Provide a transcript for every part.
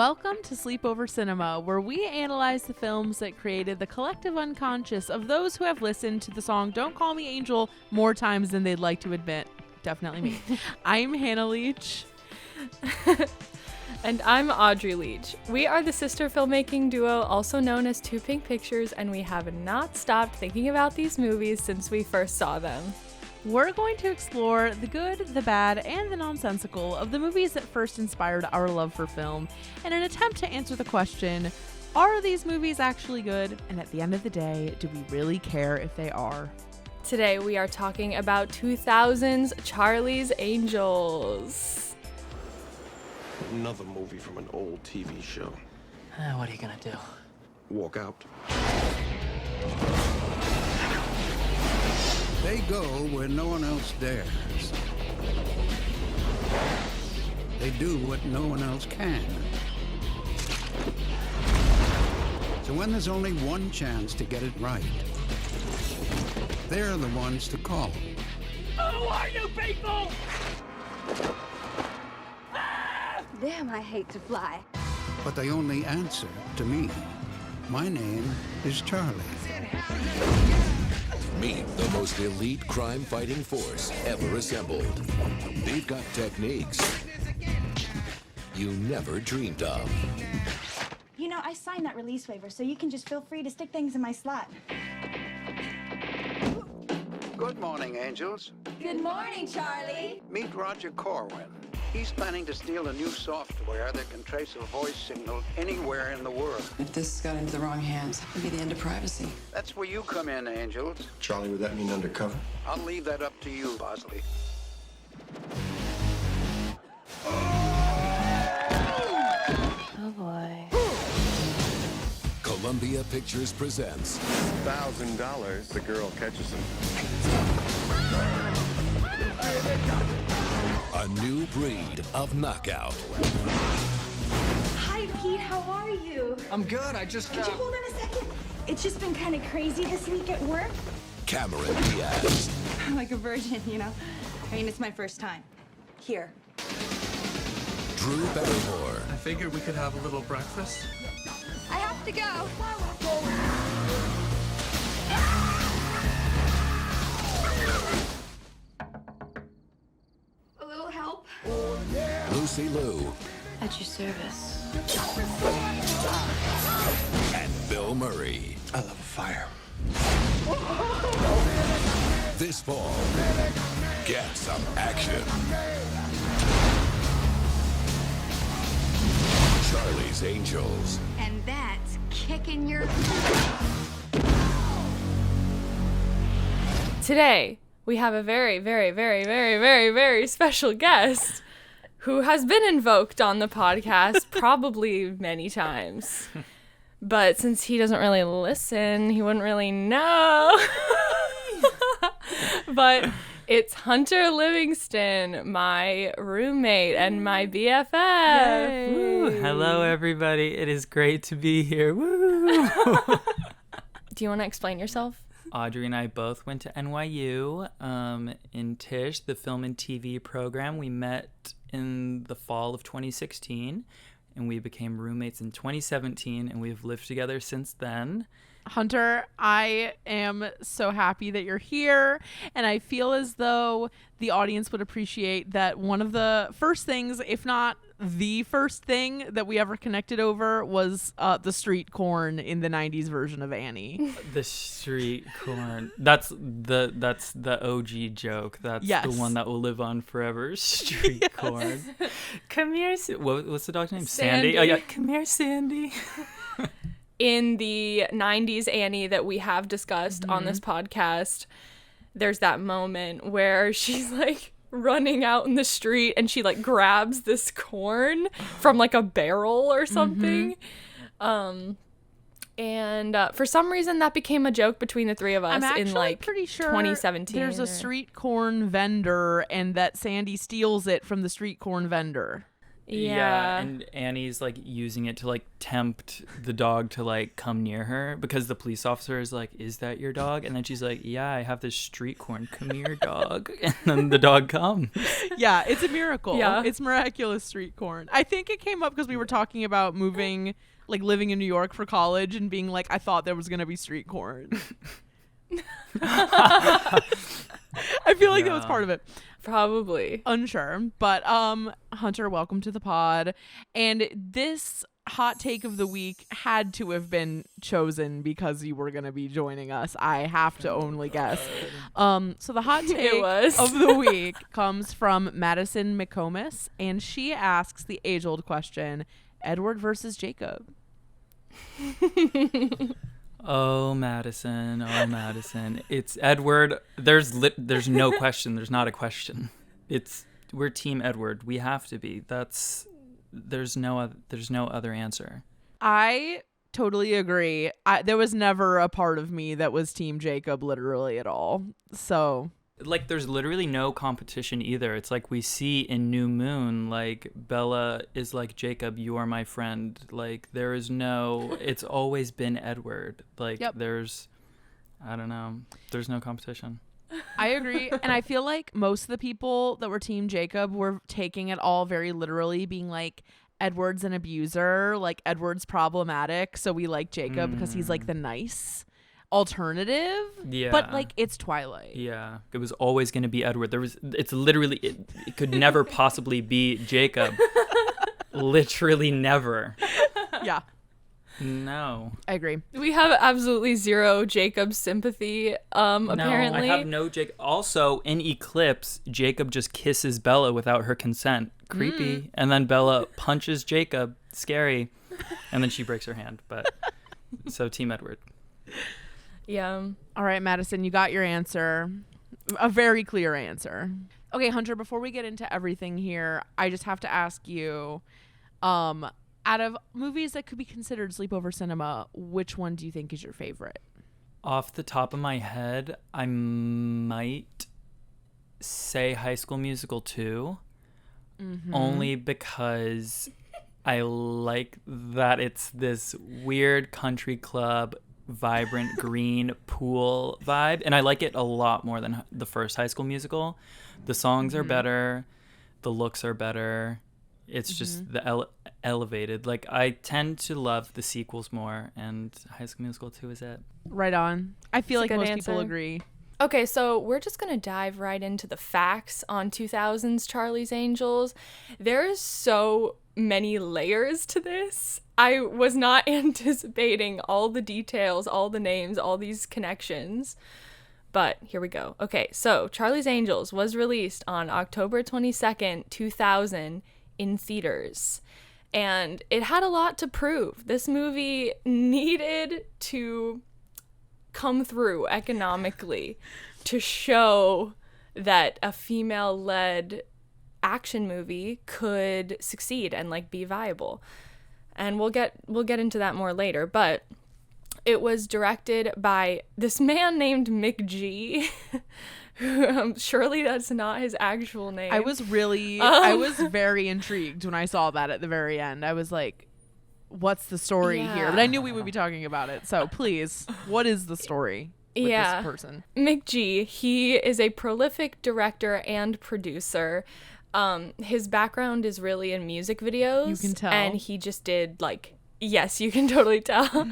Welcome to Sleepover Cinema, where we analyze the films that created the collective unconscious of those who have listened to the song Don't Call Me Angel more times than they'd like to admit. Definitely me. I'm Hannah Leach. And I'm Audrey Leach. We are the sister filmmaking duo, also known as Two Pink Pictures, and we have not stopped thinking about these movies since we first saw them. We're going to explore the good, the bad, and the nonsensical of the movies that first inspired our love for film in an attempt to answer the question, are these movies actually good? And at the end of the day, do we really care if they are? Today we are talking about 2000's Charlie's Angels. Another movie from an old TV show. What are you gonna do? Walk out. They go where no one else dares. They do what no one else can. So when there's only one chance to get it right, they're the ones to call. Who are you people? Damn, I hate to fly. But they only answer to me. My name is Charlie. Meet the most elite crime-fighting force ever assembled. They've got techniques you never dreamed of. You know, I signed that release waiver, so you can just feel free to stick things in my slot. Good morning, angels. Good morning, Charlie. Meet Roger Corwin. He's planning to steal a new software that can trace a voice signal anywhere in the world. If this got into the wrong hands, it'd be the end of privacy. That's where you come in, angels. Charlie, would that mean undercover? I'll leave that up to you, Bosley. Oh, boy. Columbia Pictures presents $1,000, the girl catches him. a new breed of knockout. Hi, Pete, how are you? I'm good, I just Could you hold on a second? It's just been kind of crazy this week at work. Cameron Diaz. I'm like a virgin, you know? I mean, it's my first time. Here. Drew Barrymore. I figured we could have a little breakfast. I have to go. A little help? Lucy Liu. At your service. And Bill Murray. I love a fire. This fall, get some action. Charlie's Angels. And that's kicking your... Today, we have a very, very, very, very, very, very special guest who has been invoked on the podcast probably many times. But since he doesn't really listen, he wouldn't really know. But it's Hunter Livingston, my roommate and my BFF. Woo. Hello, everybody. It is great to be here. Woo! Do you want to explain yourself? Audrey and I both went to NYU in Tisch, the film and TV program. We met in the fall of 2016, and we became roommates in 2017, and we've lived together since then. Hunter, I am so happy that you're here, and I feel as though the audience would appreciate that one of the first things, if not the first thing that we ever connected over was the street corn in the 90s version of Annie. The street corn. That's the OG joke. That's Yes. the one that will live on forever. Street corn. Come here. What's the dog's name? Sandy. Oh, yeah. Come here, Sandy. In the 90s Annie that we have discussed on this podcast, there's that moment where she's like running out in the street and she like grabs this corn from like a barrel or something. And for some reason that became a joke between the three of us in like pretty sure 2017. there's a street corn vendor and that Sandy steals it from the street corn vendor. Yeah. And Annie's like using it to like tempt the dog to like come near her because the police officer is like, is that your dog? And then she's like, yeah, I have this street corn. Come here, dog. And then the dog comes. Yeah, it's a miracle. Yeah. It's miraculous street corn. I think it came up because we were talking about moving, like living in New York for college and being like, I thought there was going to be street corn. I feel like that was part of it. Probably. Unsure. But Hunter, welcome to the pod. And this hot take of the week had to have been chosen because you were going to be joining us. I have to only guess. So the hot take of the week comes from Madison McComas, and she asks the age-old question, Edward versus Jacob. Oh, Madison. It's Edward. There's no question. There's not a question. We're Team Edward. We have to be. There's no other answer. I totally agree. There was never a part of me that was Team Jacob literally at all. So like there's literally no competition either. It's like we see in New Moon, like Bella is like, Jacob, you are my friend. Like there is no, it's always been Edward. Like there's no competition. I agree. And I feel like most of the people that were Team Jacob were taking it all very literally, being like, Edward's an abuser, like Edward's problematic, so we like Jacob because he's like the nice alternative. Yeah, but like it's Twilight. Yeah, it was always going to be Edward. It's literally it could never possibly be Jacob. Literally never. Yeah, no, I agree. We have absolutely zero Jacob sympathy. Apparently, I have no Jacob. Also, in Eclipse, Jacob just kisses Bella without her consent. Creepy. And then Bella punches Jacob. Scary. And then she breaks her hand. But so Team Edward. Yeah. All right, Madison, you got your answer. A very clear answer. Okay, Hunter, before we get into everything here, I just have to ask you, out of movies that could be considered sleepover cinema, which one do you think is your favorite? Off the top of my head, I might say High School Musical 2. Only because I like that it's this weird country club, vibrant green pool vibe. And I like it a lot more than the first High School Musical. The songs are better. The looks are better. It's just the elevated. Like, I tend to love the sequels more. And High School Musical 2 is it. Right on. I feel like most people answer. agree. Okay, so we're just going to dive right into the facts on 2000's Charlie's Angels. There's so many layers to this. I was not anticipating all the details, all the names, all these connections. But here we go. Okay, so Charlie's Angels was released on October 22nd, 2000 in theaters. And it had a lot to prove. This movie needed to come through economically to show that a female-led action movie could succeed and like be viable. And we'll get into that more later, but it was directed by this man named Mick G. Surely that's not his actual name. I was very intrigued when I saw that at the very end. I was like, what's the story here? But I knew we would be talking about it. So please, what is the story with this person? Mick G, he is a prolific director and producer. His background is really in music videos. You can tell. And he just did yes, you can totally tell.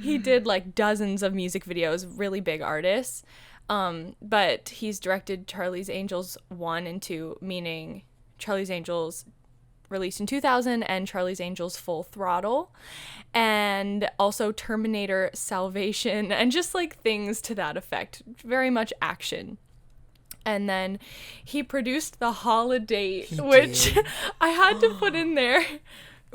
He did like dozens of music videos, really big artists. But he's directed Charlie's Angels 1 and 2, meaning Charlie's Angels released in 2000 and Charlie's Angels Full Throttle, and also Terminator Salvation, and just like things to that effect. Very much action. And then he produced The Holiday, which I had to put in there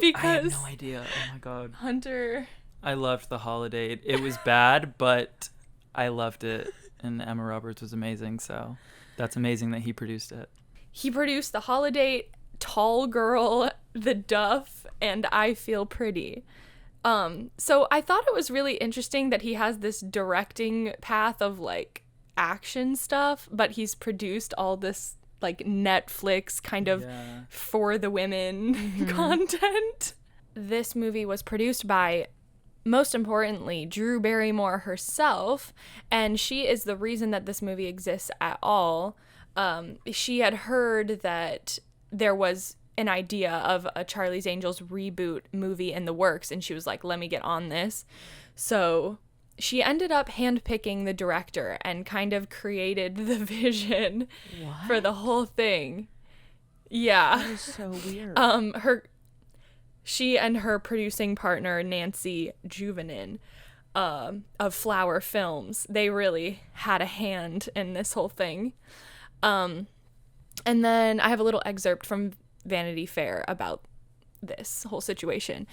because I had no idea. Oh my god. Hunter. I loved The Holiday. It was bad, but I loved it. And Emma Roberts was amazing, so that's amazing that he produced it. He produced The Holiday, Tall Girl, The Duff, and I Feel Pretty. So I thought it was really interesting that he has this directing path of like action stuff, but he's produced all this like Netflix kind of for the women content. This movie was produced by, most importantly, Drew Barrymore herself, and she is the reason that this movie exists at all. She had heard that there was an idea of a Charlie's Angels reboot movie in the works, and she was like, let me get on this. So she ended up handpicking the director and kind of created the vision for the whole thing. Yeah. That is so weird. She and her producing partner, Nancy Juvenin, of Flower Films, they really had a hand in this whole thing. And then I have a little excerpt from Vanity Fair about this whole situation.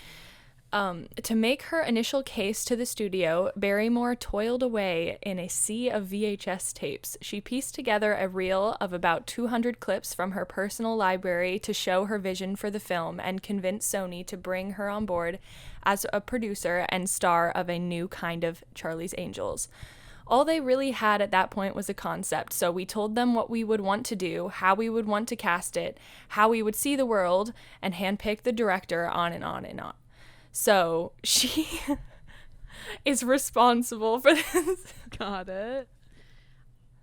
To make her initial case to the studio, Barrymore toiled away in a sea of VHS tapes. She pieced together a reel of about 200 clips from her personal library to show her vision for the film and convince Sony to bring her on board as a producer and star of a new kind of Charlie's Angels. All they really had at that point was a concept, so we told them what we would want to do, how we would want to cast it, how we would see the world, and handpick the director, on and on and on. So she is responsible for this. Got it.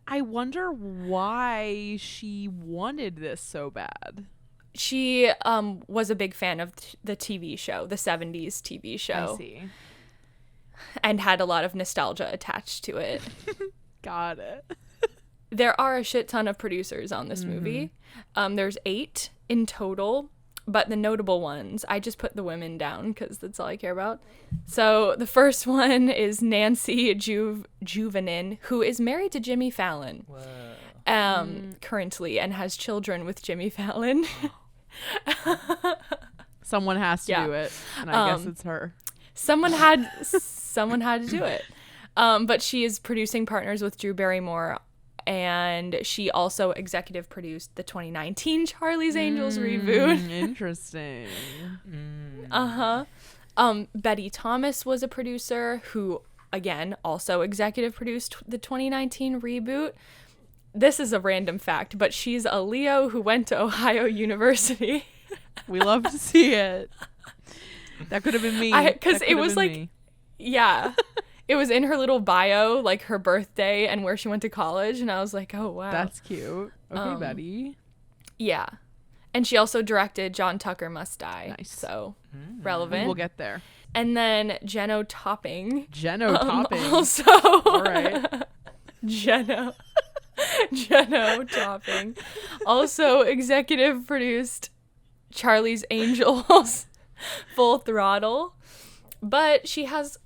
I wonder why she wanted this so bad. She was a big fan of the TV show, the 70s TV show. I see. And had a lot of nostalgia attached to it. Got it. There are a shit ton of producers on this movie. There's 8 in total. But the notable ones, I just put the women down because that's all I care about. So the first one is Nancy Juvenin, who is married to Jimmy Fallon currently and has children with Jimmy Fallon. Someone has to do it, and I guess it's her. Someone had to do it. But she is producing partners with Drew Barrymore, and she also executive produced the 2019 Charlie's Angels reboot. Interesting. Betty Thomas was a producer who, again, also executive produced the 2019 reboot. This is a random fact, but she's a Leo who went to Ohio University. We love to see it. That could have been me. Because it was like, me. Yeah. It was in her little bio, like her birthday and where she went to college. And I was like, oh, wow. That's cute. Okay, Betty. Yeah. And she also directed John Tucker Must Die. Nice. So relevant. We'll get there. And then Jeno Topping. Jeno Topping. Also. All right. Jeno Topping. Also executive produced Charlie's Angels Full Throttle. But she has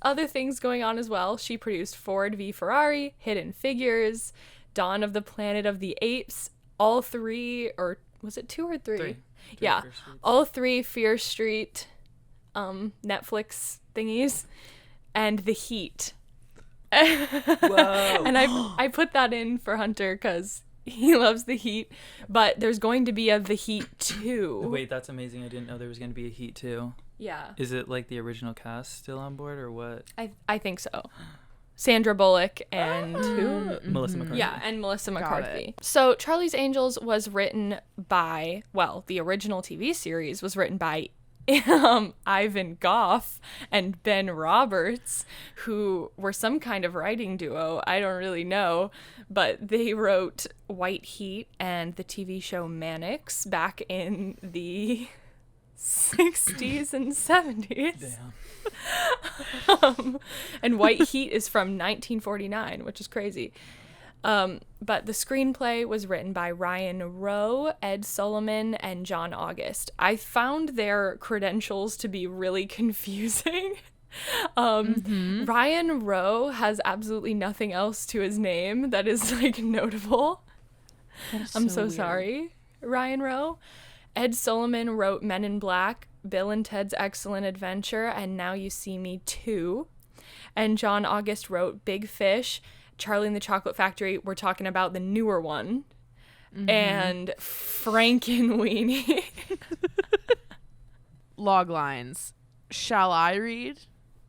other things going on as well. She produced Ford v Ferrari, Hidden Figures, Dawn of the Planet of the Apes, all 3, or was it 2 or 3? 3. Yeah, all 3 Fear Street Netflix thingies, and The Heat. Whoa. And I put that in for Hunter because he loves The Heat, but there's going to be a The Heat 2. Wait, that's amazing. I didn't know there was going to be a Heat 2. Yeah. Is it like the original cast still on board or what? I think so. Sandra Bullock and who? Melissa McCarthy. Yeah, and Melissa McCarthy. So Charlie's Angels was written by, well, the original TV series was written by Ivan Goff and Ben Roberts, who were some kind of writing duo. I don't really know, but they wrote White Heat and the TV show Mannix back in the 60s and 70s. Damn. And White Heat is from 1949, which is crazy. But the screenplay was written by Ryan Rowe, Ed Solomon, and John August. I found their credentials to be really confusing. Ryan Rowe has absolutely nothing else to his name that is like notable. I'm so sorry, Ryan Rowe. Ed Solomon wrote Men in Black, Bill and Ted's Excellent Adventure, and Now You See Me 2. And John August wrote Big Fish, Charlie and the Chocolate Factory. We're talking about the newer one. And Frankenweenie. Log lines. Shall I read?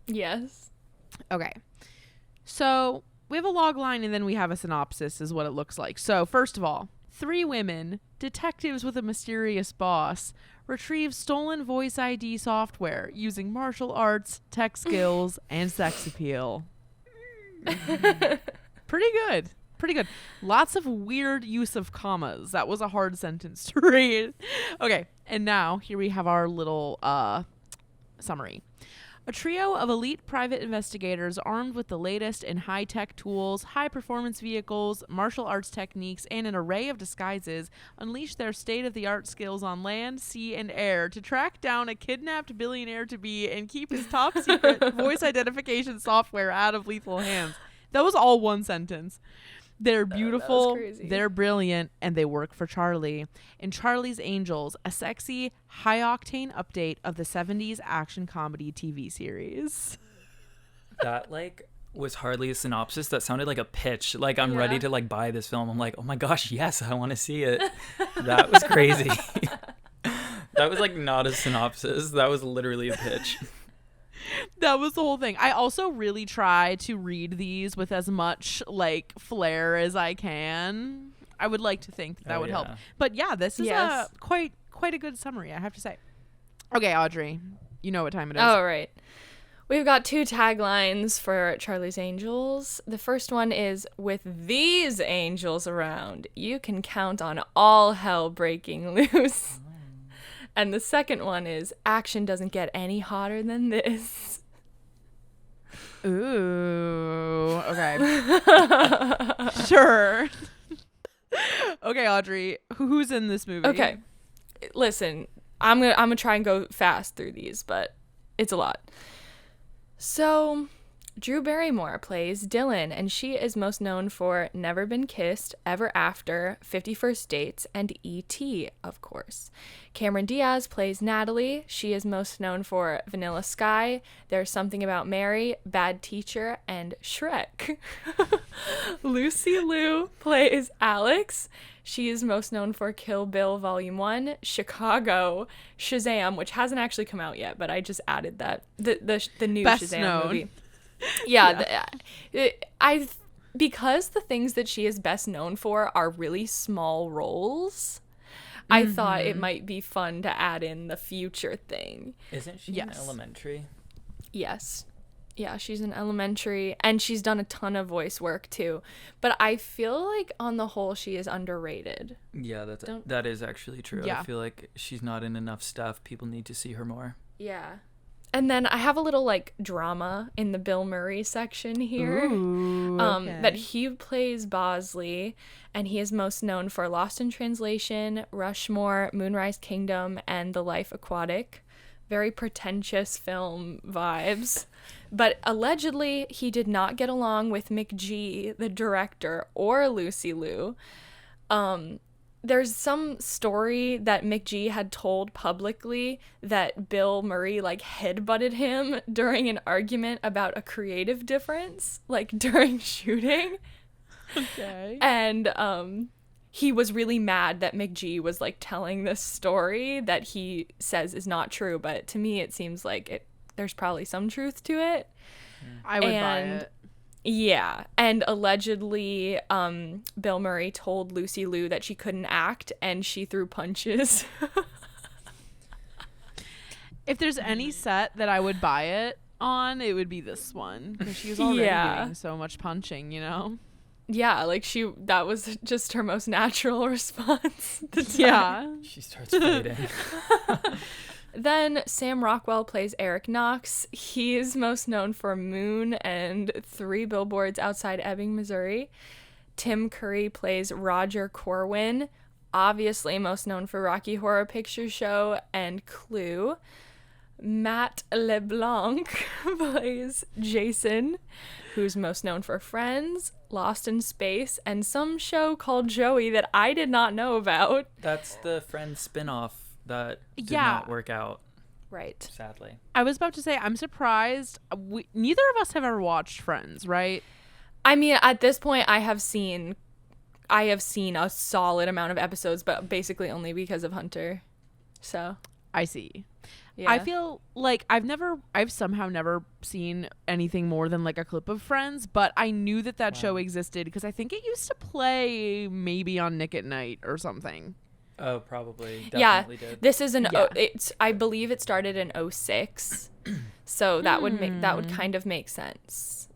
Yes. Okay. So we have a log line and then we have a synopsis is what it looks like. So first of all, 3 women, detectives with a mysterious boss, retrieve stolen voice ID software using martial arts, tech skills, and sex appeal. Pretty good. Pretty good. Lots of weird use of commas. That was a hard sentence to read. Okay, and now here we have our little summary. A trio of elite private investigators armed with the latest in high-tech tools, high-performance vehicles, martial arts techniques, and an array of disguises unleash their state-of-the-art skills on land, sea, and air to track down a kidnapped billionaire-to-be and keep his top-secret voice identification software out of lethal hands. That was all one sentence. They're beautiful, they're brilliant, and they work for Charlie. In Charlie's Angels, a sexy, high-octane update of the 70s action comedy TV series. That, like, was hardly a synopsis. That sounded like a pitch. Like, I'm ready to, like, buy this film. I'm like, oh my gosh, yes, I want to see it. That was crazy. That was, like, not a synopsis. That was literally a pitch. That was the whole thing. I also really try to read these with as much like flair as I can. I would like to think that would help. But yeah, this is a quite a good summary, I have to say. Okay, Audrey, you know what time it is. Oh, right. We've got 2 taglines for Charlie's Angels. The first one is, with these angels around, you can count on all hell breaking loose. And the second one is, action doesn't get any hotter than this. Ooh, okay. Sure. Okay, Audrey, who's in this movie? Okay. Listen, I'm gonna try and go fast through these, but it's a lot. So, Drew Barrymore plays Dylan, and she is most known for Never Been Kissed, Ever After, 50 First Dates, and E.T., of course. Cameron Diaz plays Natalie. She is most known for Vanilla Sky, There's Something About Mary, Bad Teacher, and Shrek. Lucy Liu plays Alex. She is most known for Kill Bill Volume 1, Chicago, Shazam, which hasn't actually come out yet, but I just added that. The new Best Shazam known. movie. Because the things that she is best known for are really small roles, I thought it might be fun to add in the future thing. Isn't she in Elementary? Yes. Yeah, she's in Elementary, and she's done a ton of voice work too. But I feel like on the whole she is underrated. Yeah, that is actually true. Yeah. I feel like she's not in enough stuff. People need to see her more. Yeah. And then I have a little like drama in the Bill Murray section here. Ooh, okay. That he plays Bosley, and he is most known for Lost in Translation, Rushmore, Moonrise Kingdom, and The Life Aquatic. Very pretentious film vibes. But allegedly, he did not get along with McG, the director, or Lucy Liu. There's some story that McG had told publicly that Bill Murray like headbutted him during an argument about a creative difference, like during shooting. Okay. And he was really mad that McG was like telling this story that he says is not true, but to me it seems like there's probably some truth to it. I would buy it. Yeah, and allegedly, Bill Murray told Lucy Liu that she couldn't act, and she threw punches. If there's any set that I would buy it on, it would be this one, because she was already doing so much punching, you know? Yeah, like that was just her most natural response. Yeah. She starts fighting. Then Sam Rockwell plays Eric Knox. He is most known for Moon and 3 Billboards Outside Ebbing, Missouri. Tim Curry plays Roger Corwin, obviously most known for Rocky Horror Picture Show and Clue. Matt LeBlanc plays Jason, who's most known for Friends, Lost in Space, and some show called Joey that I did not know about. That's the Friends spin-off that did not work out. Right. Sadly. I was about to say, I'm surprised. Neither of us have ever watched Friends, right? I mean, at this point, I have seen a solid amount of episodes, but basically only because of Hunter. So. I see. Yeah. I feel like I've somehow never seen anything more than like a clip of Friends, but I knew that show existed because I think it used to play maybe on Nick at Night or something. Oh, probably. Yeah, Definitely did. this is I believe it started in 2006, so that would kind of make sense.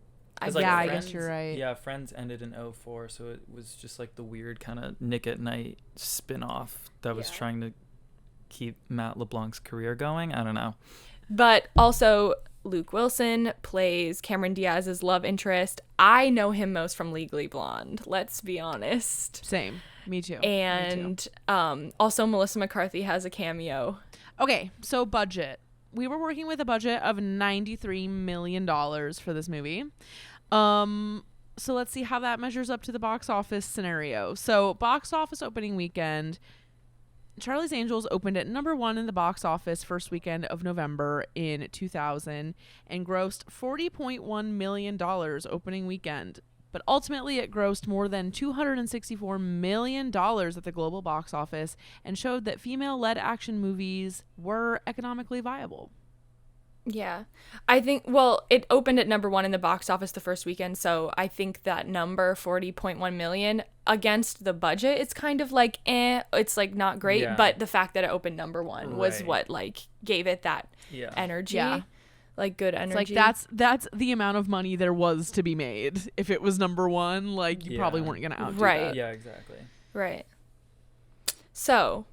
Like I Friends, guess you're right. Yeah, Friends ended in 2004, so it was just like the weird kind of Nick at Night spin-off that was trying to keep Matt LeBlanc's career going. I don't know. But also, Luke Wilson plays Cameron Diaz's love interest. I know him most from Legally Blonde, let's be honest. Same. Me too. And also Melissa McCarthy has a cameo. Okay, so budget. We were working with a budget of $93 million for this movie. So let's see how that measures up to the box office scenario. So box office opening weekend, Charlie's Angels opened at number 1 in the box office first weekend of November in 2000 and grossed $40.1 million opening weekend. But ultimately, it grossed more than $264 million at the global box office and showed that female-led action movies were economically viable. Yeah. I think, well, it opened at number 1 in the box office the first weekend, so I think that number, 40.1 million, against the budget, it's kind of like, it's like not great, but the fact that it opened number 1 was what like gave it that energy. Yeah. Like good energy. It's like that's the amount of money there was to be made. If it was number 1, like you probably weren't gonna outdo that. Yeah, exactly. Right. So,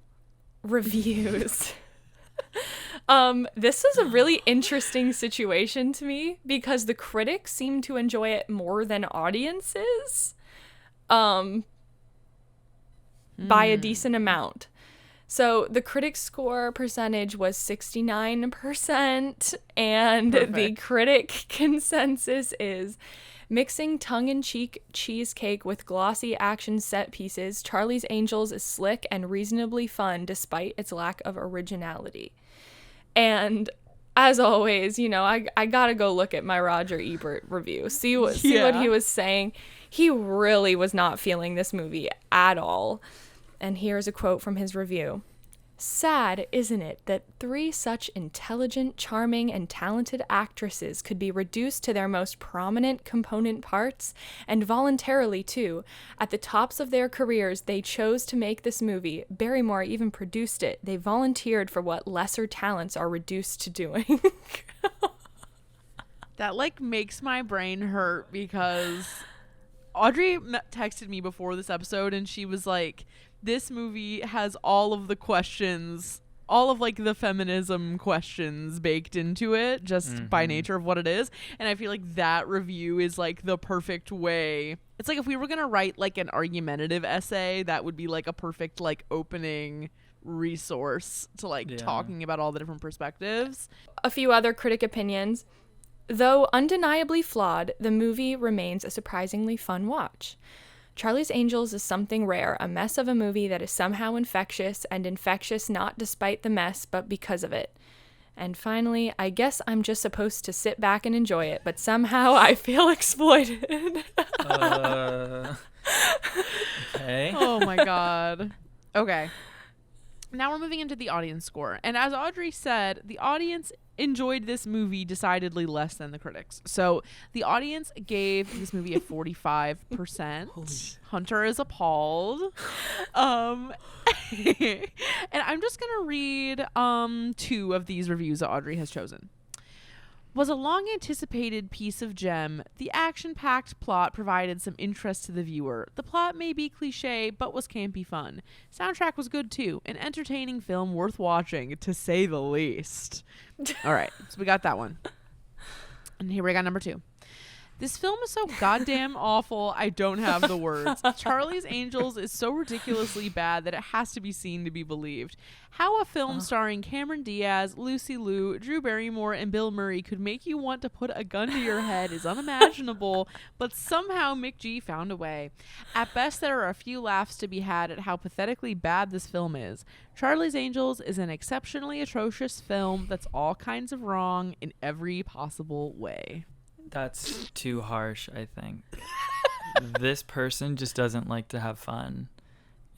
reviews. This is a really interesting situation to me because the critics seem to enjoy it more than audiences. By a decent amount. So the critic score percentage was 69%, and the critic consensus is mixing tongue-in-cheek cheesecake with glossy action set pieces. Charlie's Angels is slick and reasonably fun despite its lack of originality. And as always, you know, I gotta go look at my Roger Ebert review, see what he was saying. He really was not feeling this movie at all. And here's a quote from his review. "Sad, isn't it, that 3 such intelligent, charming, and talented actresses could be reduced to their most prominent component parts, and voluntarily, too. At the tops of their careers, they chose to make this movie. Barrymore even produced it. They volunteered for what lesser talents are reduced to doing." That, like, makes my brain hurt because Audrey texted me before this episode, and she was like, this movie has all of the questions, all of like the feminism questions baked into it just by nature of what it is. And I feel like that review is like the perfect way. It's like if we were going to write like an argumentative essay, that would be like a perfect like opening resource to like talking about all the different perspectives. A few other critic opinions. Though undeniably flawed, the movie remains a surprisingly fun watch. Charlie's Angels is something rare, a mess of a movie that is somehow infectious, and infectious not despite the mess, but because of it. And finally, I guess I'm just supposed to sit back and enjoy it, but somehow I feel exploited. Okay. Oh my God. Okay. Now we're moving into the audience score. And as Audrey said, the audience enjoyed this movie decidedly less than the critics. So the audience gave this movie a 45%. Hunter is appalled. And I'm just going to read 2 of these reviews that Audrey has chosen. Was a long-anticipated piece of gem. The action-packed plot provided some interest to the viewer. The plot may be cliche, but was campy fun. Soundtrack was good too. An entertaining film worth watching, to say the least. All right, so we got that one. And here we got number 2. This film is so goddamn awful, I don't have the words. Charlie's Angels is so ridiculously bad that it has to be seen to be believed. How a film starring Cameron Diaz, Lucy Liu, Drew Barrymore, and Bill Murray could make you want to put a gun to your head is unimaginable, but somehow McG found a way. At best, there are a few laughs to be had at how pathetically bad this film is. Charlie's Angels is an exceptionally atrocious film that's all kinds of wrong in every possible way. That's too harsh, I think. This person just doesn't like to have fun.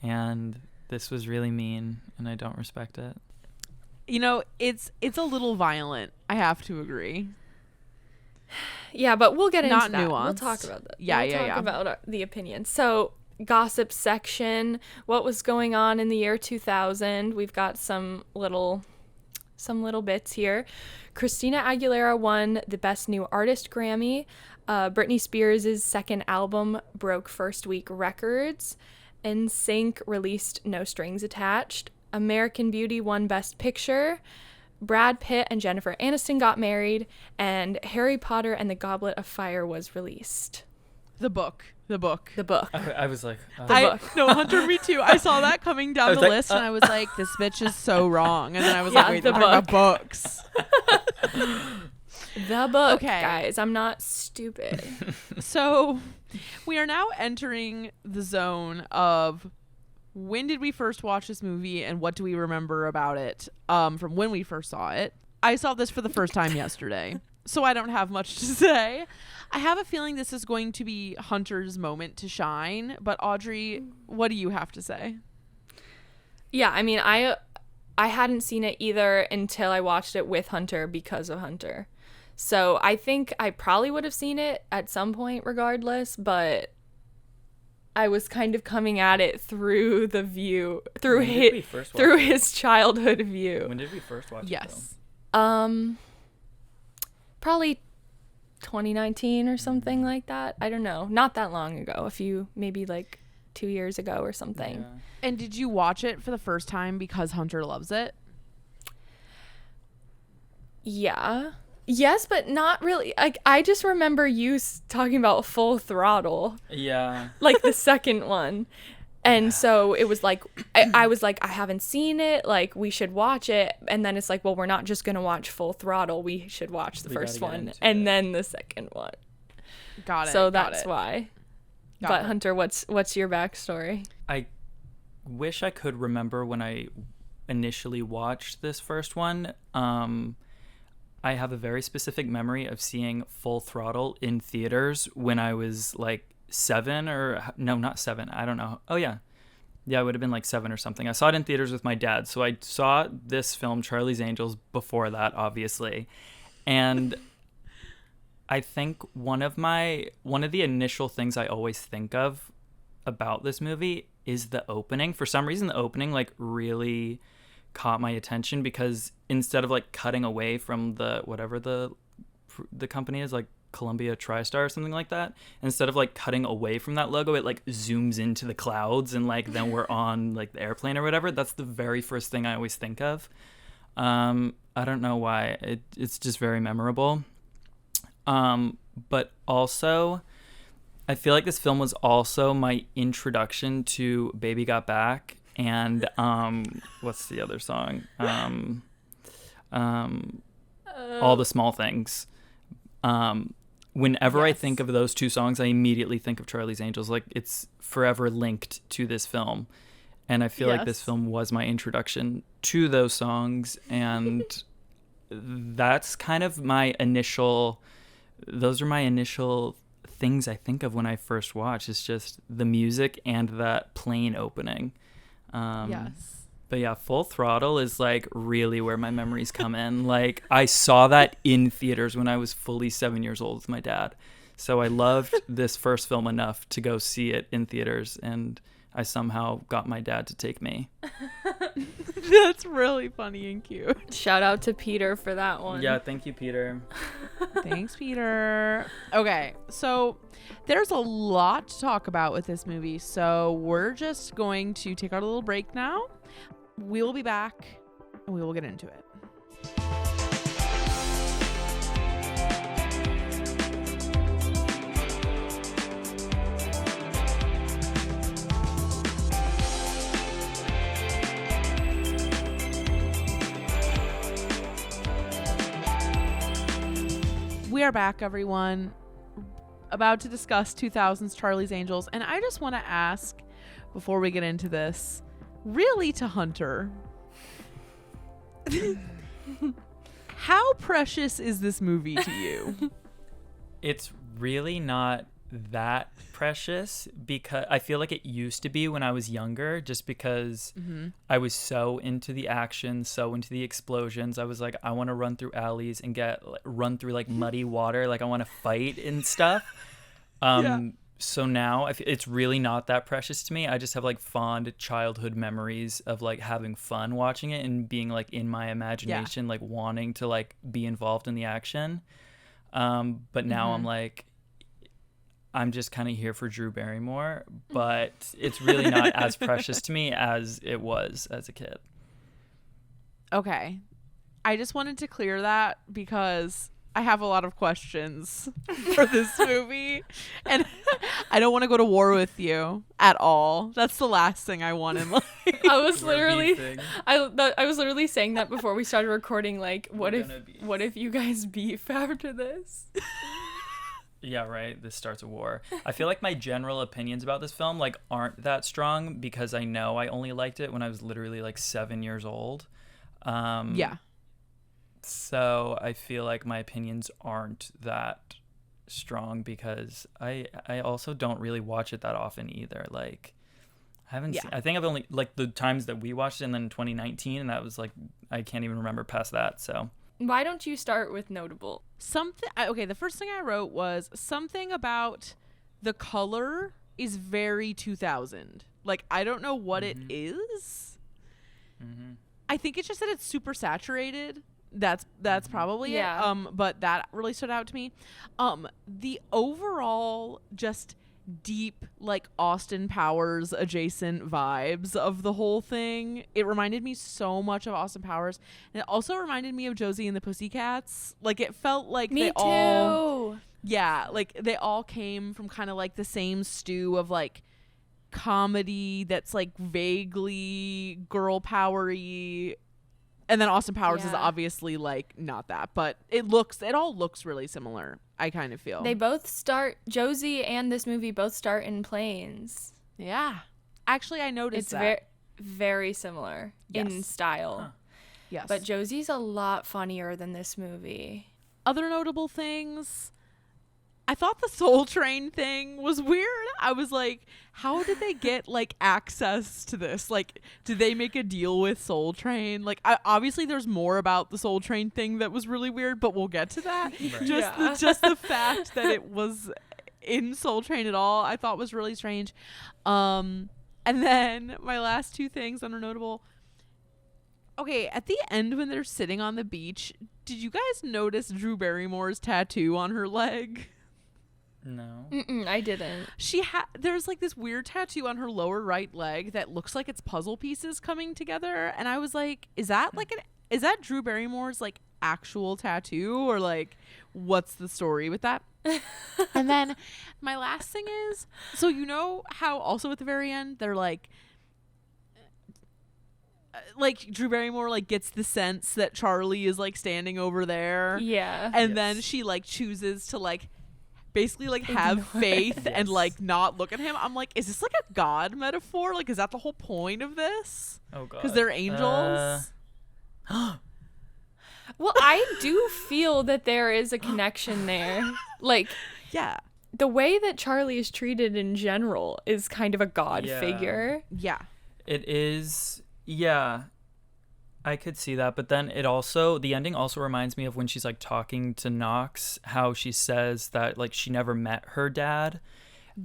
And this was really mean, and I don't respect it. It's a little violent. I have to agree. Yeah, but we'll get into Not that. nuanced. We'll talk about that. Yeah, we'll talk about the opinion. So, gossip section. What was going on in the year 2000? We've got some little bits here. Christina Aguilera won the Best New Artist Grammy. Britney Spears' second album broke first week records. NSYNC released No Strings Attached. American Beauty won Best Picture. Brad Pitt and Jennifer Aniston got married, and Harry Potter and the Goblet of Fire was released. The book. I was like, No, Hunter, me too. I saw that coming down the list, and I was like, this bitch is so wrong. And then I was like, wait, the they're talking about books. The book, Okay. guys. I'm not stupid. So we are now entering the zone of when did we first watch this movie and what do we remember about it from when we first saw it. I saw this for the first time yesterday, so I don't have much to say. I have a feeling this is going to be Hunter's moment to shine, but Audrey, what do you have to say? Yeah, I mean, I hadn't seen it either until I watched it with Hunter because of Hunter. So I think I probably would have seen it at some point regardless, but I was kind of coming at it through the view, through his childhood view. When did we first watch it? Yes. Probably 2019 or something like that. I don't know. Not that long ago. Maybe like 2 years ago or something. Yeah. And did you watch it for the first time because Hunter loves it? Yeah. Yes, but not really. Like, I just remember you talking about Full Throttle. Yeah. Like the second one. And so it was like, I was like, I haven't seen it. Like, we should watch it. And then it's like, well, we're not just going to watch Full Throttle. We should watch the first one and then the second one. Got it. So that's why. But Hunter, what's your backstory? I wish I could remember when I initially watched this first one. I have a very specific memory of seeing Full Throttle in theaters when I was like 7 or no, not 7. I don't know. Oh yeah. Yeah, I would have been like 7 or something. I saw it in theaters with my dad. So I saw this film, Charlie's Angels, before that, obviously. And I think one of the initial things I always think of about this movie is the opening. For some reason, the opening like really caught my attention because instead of like cutting away from the whatever the company is, like Columbia TriStar or something like that, instead of like cutting away from that logo, it like zooms into the clouds and like then we're on like the airplane or whatever. That's the very first thing I always think of. I don't know why. It's just very memorable. But also I feel like this film was also my introduction to Baby Got Back and what's the other song? All the Small Things. Whenever I think of those two songs, I immediately think of Charlie's Angels. Like, it's forever linked to this film. And I feel like this film was my introduction to those songs. And that's kind of those are my initial things I think of when I first watch. It's just the music and that plane opening. But yeah, Full Throttle is like really where my memories come in. Like, I saw that in theaters when I was fully 7 years old with my dad. So I loved this first film enough to go see it in theaters, and I somehow got my dad to take me. That's really funny and cute. Shout out to Peter for that one. Yeah, thank you, Peter. Thanks, Peter. Okay, so there's a lot to talk about with this movie, so we're just going to take out a little break now. We will be back, and we will get into it. We are back, everyone, about to discuss 2000's Charlie's Angels, and I just want to ask, before we get into this, really to Hunter, how precious is this movie to you? It's really not that precious, because I feel like it used to be when I was younger, just because I was so into the action, so into the explosions. I was like, I want to run through alleys and run through like muddy water. Like I want to fight and stuff. So now it's really not that precious to me. I just have like fond childhood memories of like having fun watching it and being like in my imagination, like wanting to like be involved in the action. But now I'm like, I'm just kind of here for Drew Barrymore, but it's really not as precious to me as it was as a kid. Okay. I just wanted to clear that because I have a lot of questions for this movie, and I don't want to go to war with you at all. That's the last thing I want in life. I was literally saying that before we started recording. Like, what if you guys beef after this? Yeah, right. This starts a war. I feel like my general opinions about this film like aren't that strong because I know I only liked it when I was literally like 7 years old. So I feel like my opinions aren't that strong because I also don't really watch it that often either. Like I haven't seen, I think I've only like the times that we watched it and then 2019, and that was like I can't even remember past that. So why don't you start with notable? The first thing I wrote was something about the color is very 2000. Like I don't know what it is. I think it's just that it's super saturated. That's probably it. But that really stood out to me. The overall just deep like Austin Powers adjacent vibes of the whole thing. It reminded me so much of Austin Powers, and it also reminded me of Josie and the Pussycats. Like it felt like me they too. all like they all came from kind of like the same stew of like comedy that's like vaguely girl powery. And then Austin Powers is obviously like not that, but it all looks really similar. I kind of feel. They both start, Josie and this movie both start in planes. Yeah. Actually, I noticed that. It's very similar in style. Huh. Yes. But Josie's a lot funnier than this movie. Other notable things, I thought the Soul Train thing was weird. I was like, how did they get like access to this? Like, did they make a deal with Soul Train? Like, obviously there's more about the Soul Train thing that was really weird, but we'll get to that. Right. Just the fact that it was in Soul Train at all, I thought was really strange. And then my last two things that are notable. Okay, at the end when they're sitting on the beach, did you guys notice Drew Barrymore's tattoo on her leg? No. I didn't. There's like this weird tattoo on her lower right leg that looks like it's puzzle pieces coming together, and I was like, is that Drew Barrymore's like actual tattoo, or like what's the story with that? And then my last thing is, so you know how also at the very end they're like Drew Barrymore like gets the sense that Charlie is like standing over there, and then she like chooses to like basically like have faith and like not look at him. I'm like, is this like a God metaphor? Like, is that the whole point of this? Oh God, because they're angels. Well, I do feel that there is a connection there. Like, the way that Charlie is treated in general is kind of a God figure. Yeah, it is. Yeah, I could see that, but then the ending also reminds me of when she's like talking to Knox, how she says that like she never met her dad,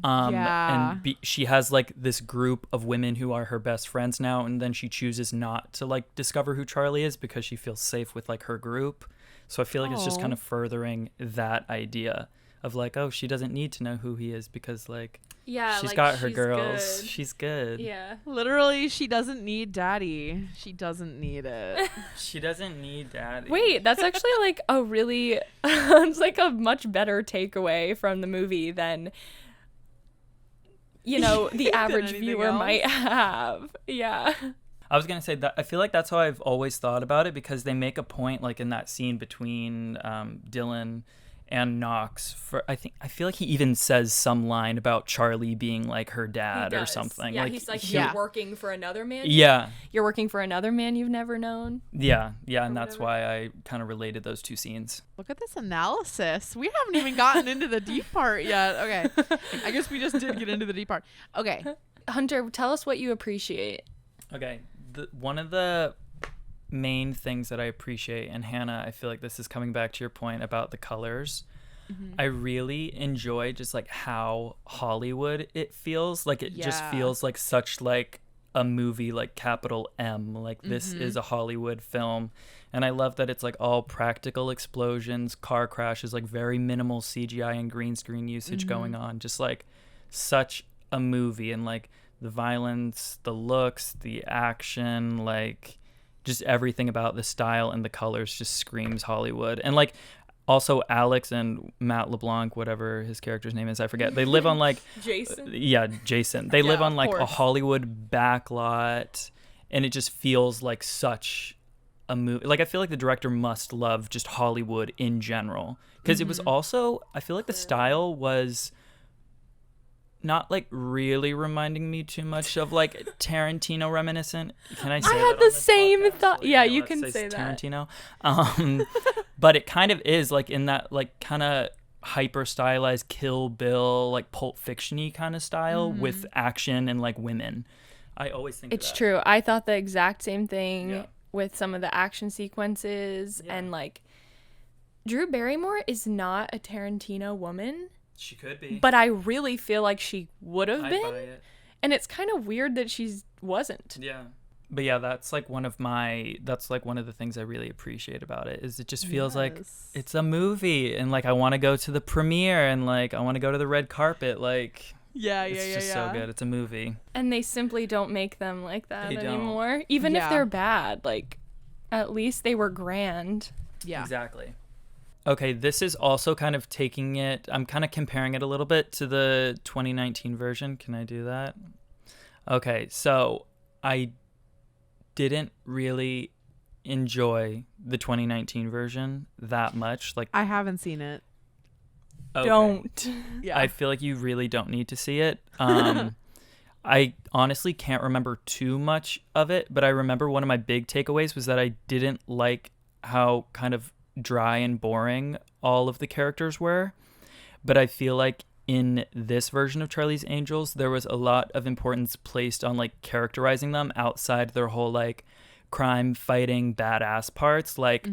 and she has like this group of women who are her best friends now, and then she chooses not to like discover who Charlie is because she feels safe with like her group. So I feel like it's just kind of furthering that idea of like, oh, she doesn't need to know who he is because like she's got her girls. Good. She's good. Yeah. Literally, she doesn't need daddy. She doesn't need it. She doesn't need daddy. Wait, that's actually like a really it's like a much better takeaway from the movie than the average viewer might have. Yeah. I was going to say that I feel like that's how I've always thought about it, because they make a point like in that scene between Dylan and Knox for I feel like he even says some line about Charlie being like her dad or something. Yeah, like, he's like, you're working for another man. Yeah. You're working for another man you've never known. Yeah, and that's why I kind of related those two scenes. Look at this analysis. We haven't even gotten into the deep part yet. Okay. I guess we just did get into the deep part. Okay. Hunter, tell us what you appreciate. Okay. One of the main things that I appreciate, and Hannah, I feel like this is coming back to your point about the colors. I really enjoy just like how Hollywood it feels. Like it just feels like such like a movie, like capital M, like this is a Hollywood film. And I love that it's like all practical explosions, car crashes, like very minimal CGI and green screen usage going on. Just like such a movie, and like the violence, the looks, the action, like just everything about the style and the colors just screams Hollywood. And like also Alex and Matt LeBlanc, whatever his character's name is, I forget. They live on like Jason. Jason. They live on like a Hollywood backlot, and it just feels like such a movie. Like I feel like the director must love just Hollywood in general, because it was also, I feel like the style was not like really reminding me too much of like Tarantino reminiscent. Can I say I had the same thought. Yeah, you can say that. Tarantino. But it kind of is like in that like kind of hyper stylized Kill Bill, like Pulp Fiction-y kind of style with action and like women. I always think it's true. I thought the exact same thing with some of the action sequences, and like Drew Barrymore is not a Tarantino woman. She could be. But I really feel like she would have been. Buy it. And it's kind of weird that she wasn't. Yeah. But yeah, that's like one of the things I really appreciate about it, is it just feels like it's a movie, and like I want to go to the premiere, and like I want to go to the red carpet, like it's just so good. It's a movie. And they simply don't make them like that anymore. Even if they're bad, like at least they were grand. Yeah. Exactly. Okay, this is also kind of taking it, I'm kind of comparing it a little bit to the 2019 version. Can I do that? Okay, so I didn't really enjoy the 2019 version that much. Like I haven't seen it. Okay. Don't. Yeah. I feel like you really don't need to see it. I honestly can't remember too much of it, but I remember one of my big takeaways was that I didn't like how kind of dry and boring all of the characters were. But I feel like in this version of Charlie's Angels, there was a lot of importance placed on like characterizing them outside their whole like crime fighting badass parts. Like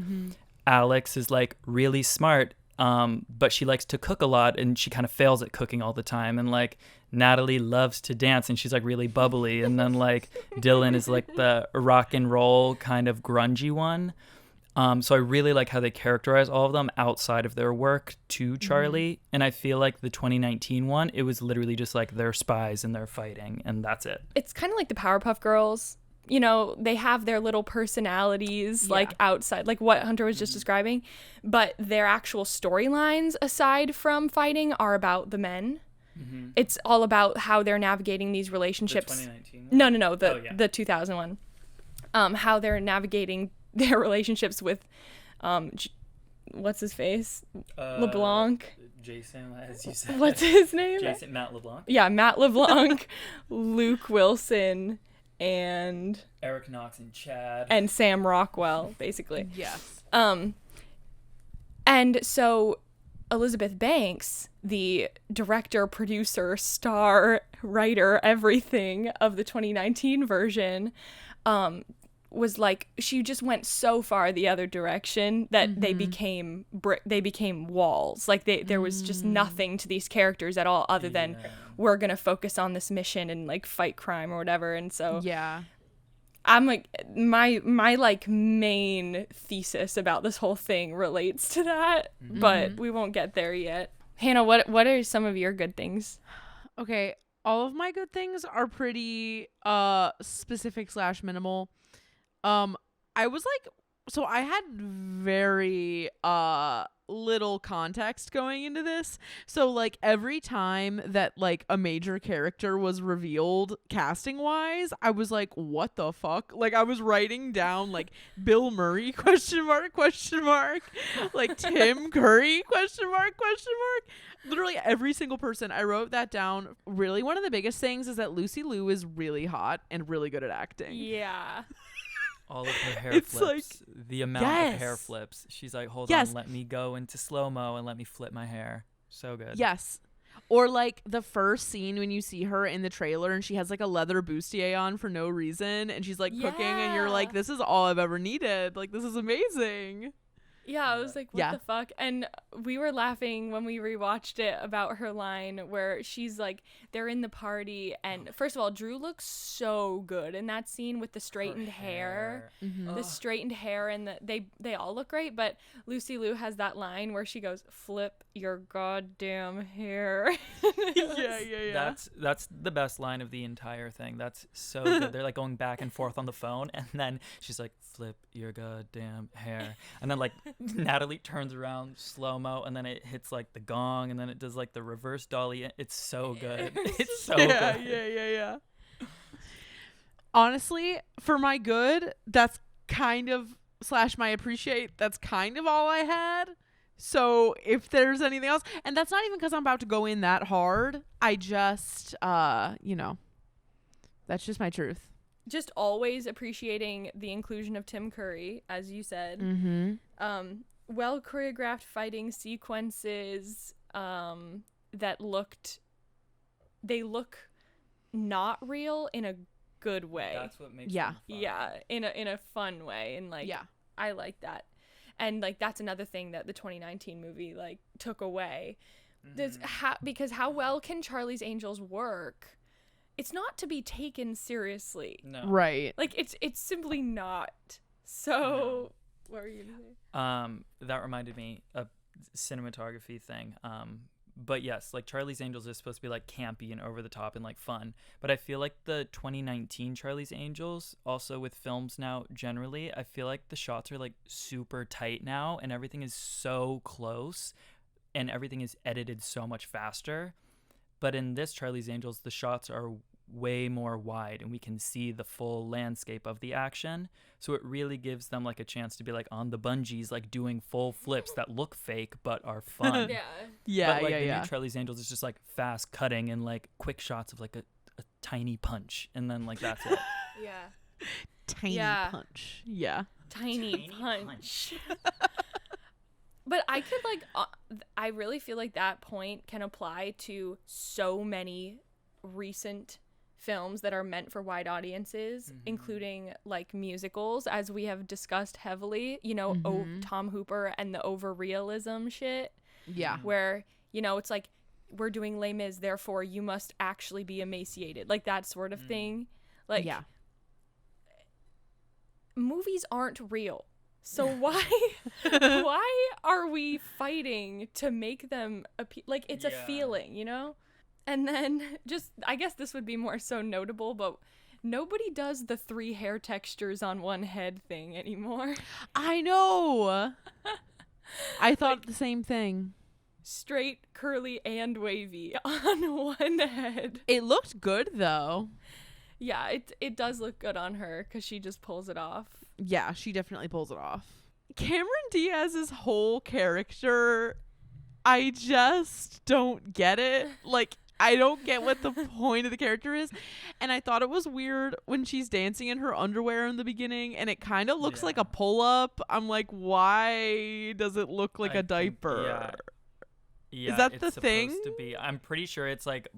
Alex is like really smart, but she likes to cook a lot, and she kind of fails at cooking all the time. And like Natalie loves to dance, and she's like really bubbly. And then like Dylan is like the rock and roll kind of grungy one. So I really like how they characterize all of them outside of their work to Charlie. And I feel like the 2019 one, it was literally just like they're spies and they're fighting, and that's it. It's kind of like the Powerpuff Girls. You know, they have their little personalities like outside, like what Hunter was just describing, but their actual storylines aside from fighting are about the men. It's all about how they're navigating these relationships. The 2019 one? No, the 2000 one. How they're navigating their relationships with what's his face? LeBlanc. Jason, as you said. What's his name? Matt LeBlanc. Yeah, Matt LeBlanc, Luke Wilson, and Eric Knox and Chad. And Sam Rockwell, basically. Yes. And so Elizabeth Banks, the director, producer, star, writer, everything of the 2019 version, was like, she just went so far the other direction that they became walls. Like there was just nothing to these characters at all other than we're gonna focus on this mission and like fight crime or whatever. And so I'm like, my like main thesis about this whole thing relates to that, but we won't get there yet. Hannah, what are some of your good things? Okay, all of my good things are pretty specific / minimal. I was like So I had very little context going into this. So like every time that like a major character was revealed casting wise, I was like, what the fuck? Like I was writing down like Bill Murray ? Like Tim Curry ? Literally every single person. I wrote that down. Really, one of the biggest things is that Lucy Liu is really hot and really good at acting. Yeah. All of her hair It's flips. The amount of hair flips. She's like, hold Yes. on, let me go into slow-mo and let me flip my hair. So good. Yes. Or like the first scene when you see her in the trailer and she has like a leather bustier on for no reason and she's like cooking and you're like, this is all I've ever needed. Like this is amazing. Yeah, I was like, what the fuck? And we were laughing when we rewatched it about her line where she's like, they're in the party. And first of all, Drew looks so good in that scene with the straightened hair. Mm-hmm. The straightened hair and they all look great. But Lucy Liu has that line where she goes, flip your goddamn hair. Yeah. That's the best line of the entire thing. That's so good. They're like going back and forth on the phone, and then she's like, flip your goddamn hair. And then like Natalie turns around slow-mo, and then it hits like the gong, and then it does like the reverse dolly. It's so good. It's so good. Yeah. Honestly, for my good, that's kind of / my appreciate, that's kind of all I had. So if there's anything else, and that's not even because I'm about to go in that hard, I just, that's just my truth. Just always appreciating the inclusion of Tim Curry, as you said. Mm-hmm. Well choreographed fighting sequences that look not real in a good way. That's what makes them fun. Yeah, in a fun way, and like I like that. And like that's another thing that the 2019 movie like took away. Because how well can Charlie's Angels work? It's not to be taken seriously. No. Right. Like it's simply not. So what were you gonna say? That reminded me of cinematography thing. But yes, like Charlie's Angels is supposed to be like campy and over the top and like fun. But I feel like the 2019 Charlie's Angels, also with films now generally, I feel like the shots are like super tight now and everything is so close and everything is edited so much faster. But in this Charlie's Angels, the shots are way more wide and we can see the full landscape of the action. So it really gives them like a chance to be like on the bungees, like doing full flips that look fake but are fun. Yeah. But like the new Charlie's Angels is just like fast cutting and like quick shots of like a tiny punch and then like that's it. Tiny punch. Yeah. Tiny punch. But I could like, I really feel like that point can apply to so many recent films that are meant for wide audiences, including like musicals, as we have discussed heavily, Tom Hooper and the over-realism shit. Yeah. Where, it's like, we're doing Les Mis, therefore you must actually be emaciated. Like that sort of thing. Like, movies aren't real. So why are we fighting to make them like it's a feeling, And then I guess this would be more so notable, but nobody does the 3 hair textures on one head thing anymore. I know. I thought the same thing. Straight, curly, and wavy on one head. It looked good though. Yeah, it does look good on her because she just pulls it off. Yeah, she definitely pulls it off. Cameron Diaz's whole character, I just don't get it. Like, I don't get what the point of the character is. And I thought it was weird when she's dancing in her underwear in the beginning and it kind of looks like a pull-up. I'm like, why does it look like a diaper? Yeah, is that it's the thing? Supposed to be. I'm pretty sure it's like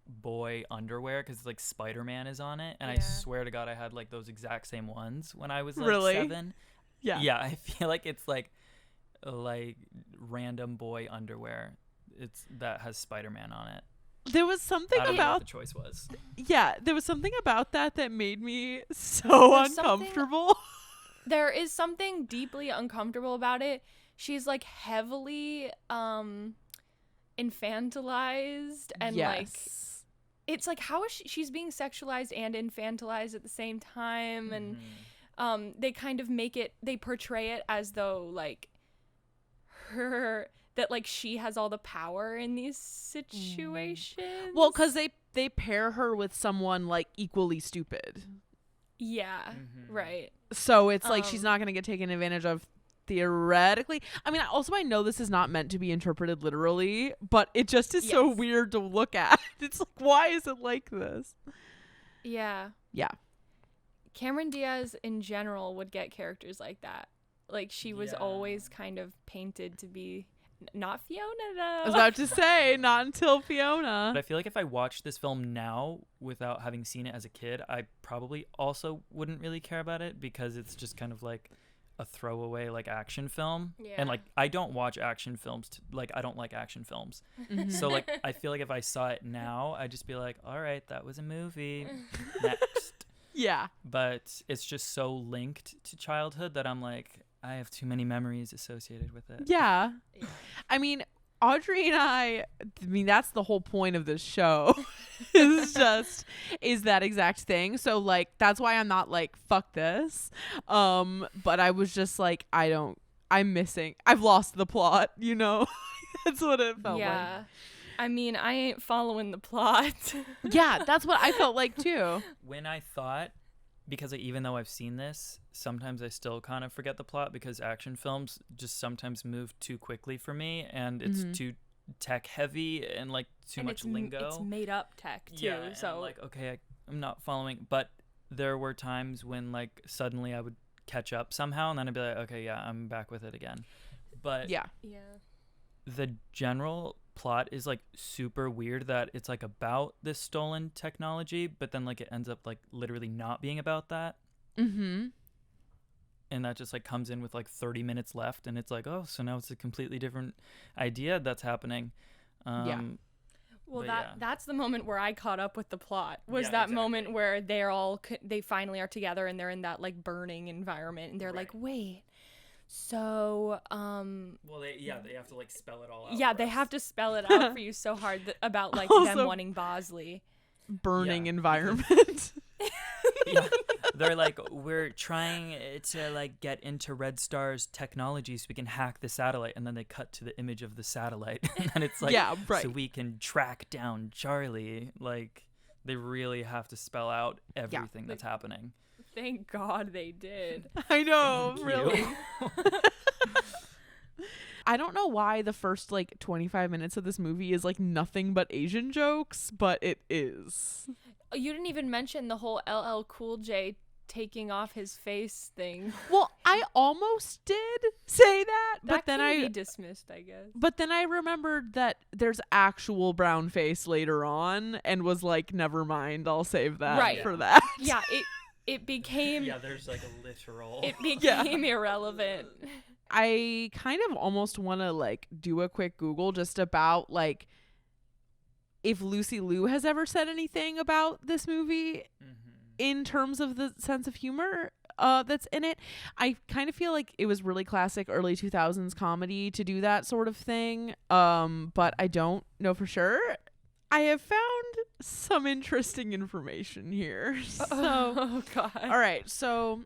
boy underwear because like Spider-Man is on it, and I swear to God I had like those exact same ones when I was like 7. Yeah, I feel like it's like random boy underwear. It's that has Spider-Man on it. There was something I don't know about what the choice was. Yeah, there was something about that made me so uncomfortable. There is something deeply uncomfortable about it. She's like heavily infantilized and like it's like how is she's being sexualized and infantilized at the same time, and they kind of they portray it as though like that like she has all the power in these situations. Well, because they pair her with someone like equally stupid. Yeah, right. So it's like she's not going to get taken advantage of theoretically. I mean, I know this is not meant to be interpreted literally, but it just is so weird to look at. It's like, why is it like this? Yeah. Yeah. Cameron Diaz in general would get characters like that. Like she was always kind of painted to be not Fiona though. I was about to say, not until Fiona. But I feel like if I watched this film now without having seen it as a kid, I probably also wouldn't really care about it because it's just kind of like a throwaway like action film. Yeah. And like I don't watch action films. I don't like action films. So like I feel like if I saw it now, I'd just be like, all right, that was a movie. Next. Yeah. But it's just so linked to childhood that I'm like, I have too many memories associated with it. Yeah. I mean, Audrey and I mean, that's the whole point of this show. is that exact thing. So like, that's why I'm not like, fuck this. But I was just like, I'm missing. I've lost the plot, you know? That's what it felt like. Yeah. I mean, I ain't following the plot. Yeah, that's what I felt like too. When I thought, because even though I've seen this, sometimes I still kind of forget the plot because action films just sometimes move too quickly for me, and it's too tech heavy and like too much lingo. It's made up tech too. Yeah, so and like, okay, I'm not following. But there were times when like suddenly I would catch up somehow, and then I'd be like, okay, yeah, I'm back with it again. But yeah, the general plot is like super weird that it's like about this stolen technology, but then like it ends up like literally not being about that. And that just like comes in with like 30 minutes left, and it's like, oh, so now it's a completely different idea that's happening. Well, that's the moment where I caught up with the plot. Was that moment where they finally are together and they're in that like burning environment, and they're like, wait. So, well, they have to like spell it all out. Yeah, they have to spell it out for you so hard about like also, them wanting Bosley. Burning environment. Yeah, they're like, we're trying to like get into Red Star's technology so we can hack the satellite, and then they cut to the image of the satellite, and it's like, so we can track down Charlie. Like, they really have to spell out everything that's happening. Thank God they did. I know, really. I don't know why the first like 25 minutes of this movie is like nothing but Asian jokes, but it is. You didn't even mention the whole LL Cool J taking off his face thing. Well, I almost did say that, but then I dismissed, I guess. But then I remembered that there's actual brown face later on, and was like, never mind, I'll save that for that. Yeah, it became... Yeah, there's like a literal... It became irrelevant. I kind of almost want to like do a quick Google just about like if Lucy Liu has ever said anything about this movie in terms of the sense of humor that's in it. I kind of feel like it was really classic early 2000s comedy to do that sort of thing, but I don't know for sure. I have found some interesting information here. Oh God. All right, so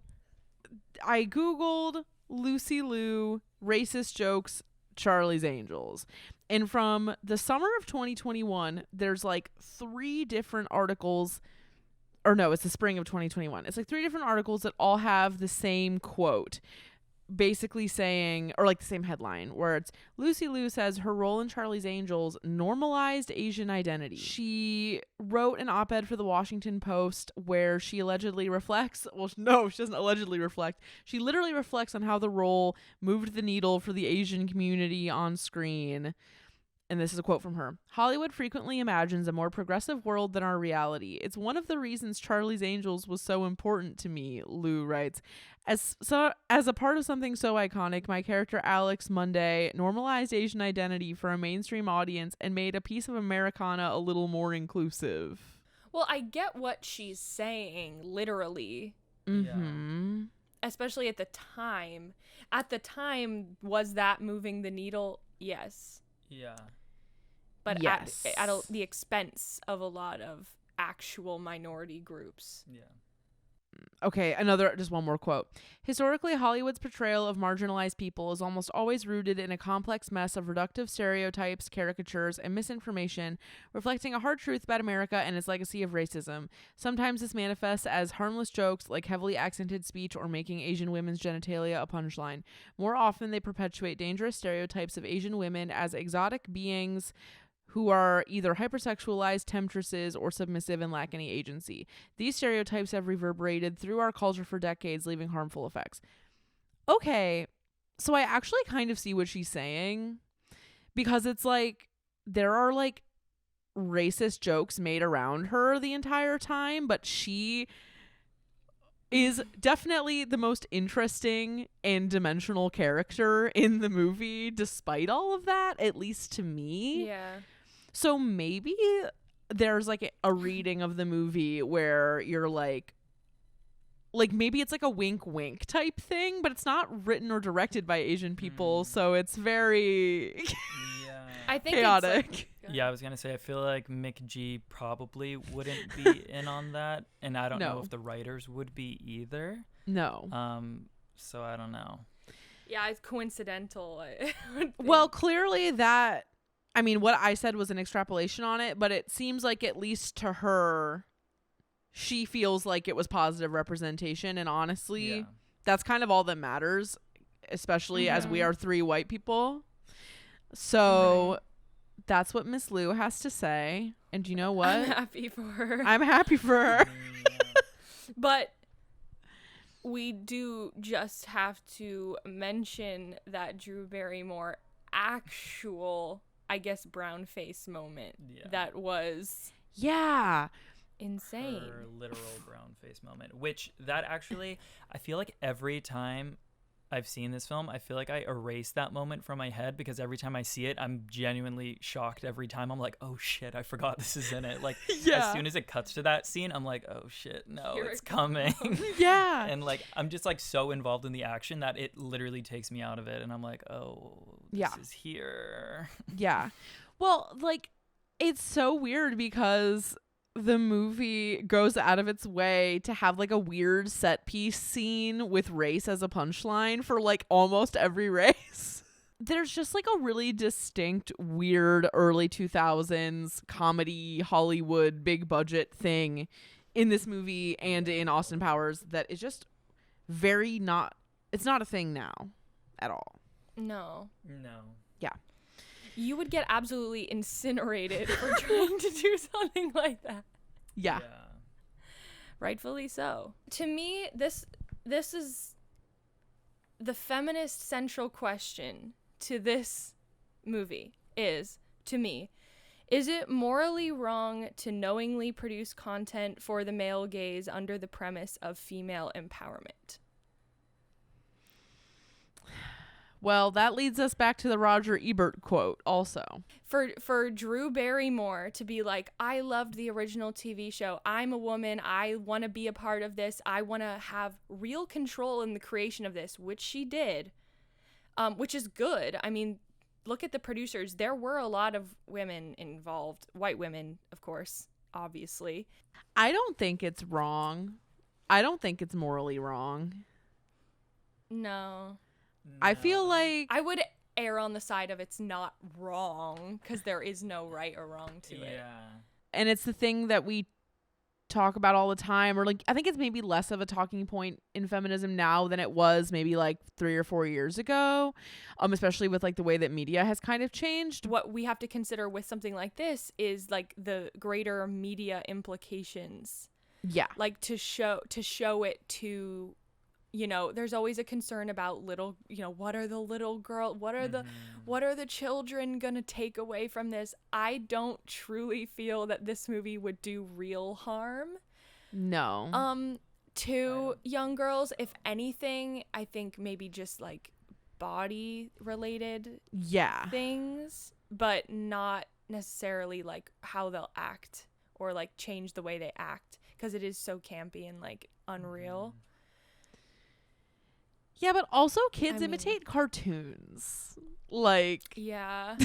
I Googled Lucy Liu racist jokes Charlie's Angels, and from the summer of 2021 there's like 3 different articles, or no, it's the spring of 2021. It's like 3 different articles that all have the same quote, basically saying, or like the same headline, where it's Lucy Liu says her role in Charlie's Angels normalized Asian identity. She wrote an op-ed for the Washington Post where she allegedly reflects, well, no, she doesn't allegedly reflect. She literally reflects on how the role moved the needle for the Asian community on screen. And this is a quote from her. Hollywood frequently imagines a more progressive world than our reality. It's one of the reasons Charlie's Angels was so important to me, Liu writes. As a part of something so iconic, my character Alex Monday normalized Asian identity for a mainstream audience and made a piece of Americana a little more inclusive. Well, I get what she's saying, literally. Mm-hmm. Especially at the time. At the time, was that moving the needle? Yes. Yeah. But yes. at the expense of a lot of actual minority groups. Yeah. Okay, just one more quote. Historically, Hollywood's portrayal of marginalized people is almost always rooted in a complex mess of reductive stereotypes, caricatures, and misinformation, reflecting a hard truth about America and its legacy of racism. Sometimes this manifests as harmless jokes like heavily accented speech or making Asian women's genitalia a punchline. More often, they perpetuate dangerous stereotypes of Asian women as exotic beings who are either hypersexualized temptresses or submissive and lack any agency. These stereotypes have reverberated through our culture for decades, leaving harmful effects. Okay, so I actually kind of see what she's saying, because it's like there are like racist jokes made around her the entire time, but she is definitely the most interesting and dimensional character in the movie despite all of that, at least to me. Yeah. So maybe there's like a reading of the movie where you're like maybe it's like a wink wink type thing, but it's not written or directed by Asian people, so it's very I think chaotic. It's like, yeah, I was gonna say I feel like Mick G probably wouldn't be in on that, and I don't know if the writers would be either. No. So I don't know. Yeah, it's coincidental. Well, clearly that, I mean, what I said was an extrapolation on it, but it seems like at least to her, she feels like it was positive representation, and honestly, that's kind of all that matters, especially as we are three white people. So that's what Miss Lou has to say, and you know what? I'm happy for her. I'm happy for her. But we do just have to mention that Drew Barrymore actual, I guess, brown face moment that was insane. Her literal brown face moment, which that actually, I feel like every time I've seen this film, I feel like I erase that moment from my head, because every time I see it, I'm genuinely shocked every time. I'm like, oh shit, I forgot this is in it. Like, as soon as it cuts to that scene, I'm like, oh shit, no, it's coming. Yeah. And like, I'm just like so involved in the action that it literally takes me out of it. And I'm like, oh, this is here. Yeah. Well, like, it's so weird because the movie goes out of its way to have like a weird set piece scene with race as a punchline for like almost every race. There's just like a really distinct weird early 2000s comedy Hollywood big budget thing in this movie and in Austin Powers that is just very it's not a thing now at all. No. Yeah. You would get absolutely incinerated for trying to do something like that. Yeah. Rightfully so. To me, this is the feminist central question to this movie is, to me, is it morally wrong to knowingly produce content for the male gaze under the premise of female empowerment? Well, that leads us back to the Roger Ebert quote also. For Drew Barrymore to be like, I loved the original TV show. I'm a woman. I want to be a part of this. I want to have real control in the creation of this, which she did, which is good. I mean, look at the producers. There were a lot of women involved, white women, of course, obviously. I don't think it's wrong. I don't think it's morally wrong. No. I feel like I would err on the side of it's not wrong, because there is no right or wrong to it. And it's the thing that we talk about all the time, or like I think it's maybe less of a talking point in feminism now than it was maybe like 3 or 4 years ago, especially with like the way that media has kind of changed. What we have to consider with something like this is like the greater media implications. Yeah. Like to show it to, you know, there's always a concern about little, you know, what are the little girl, what are the children gonna take away from this? I don't truly feel that this movie would do real harm. No. To young girls. If anything, I think maybe just like body related things, but not necessarily like how they'll act or like change the way they act, because it is so campy and like unreal. Yeah, but also kids imitate cartoons. Like, yeah.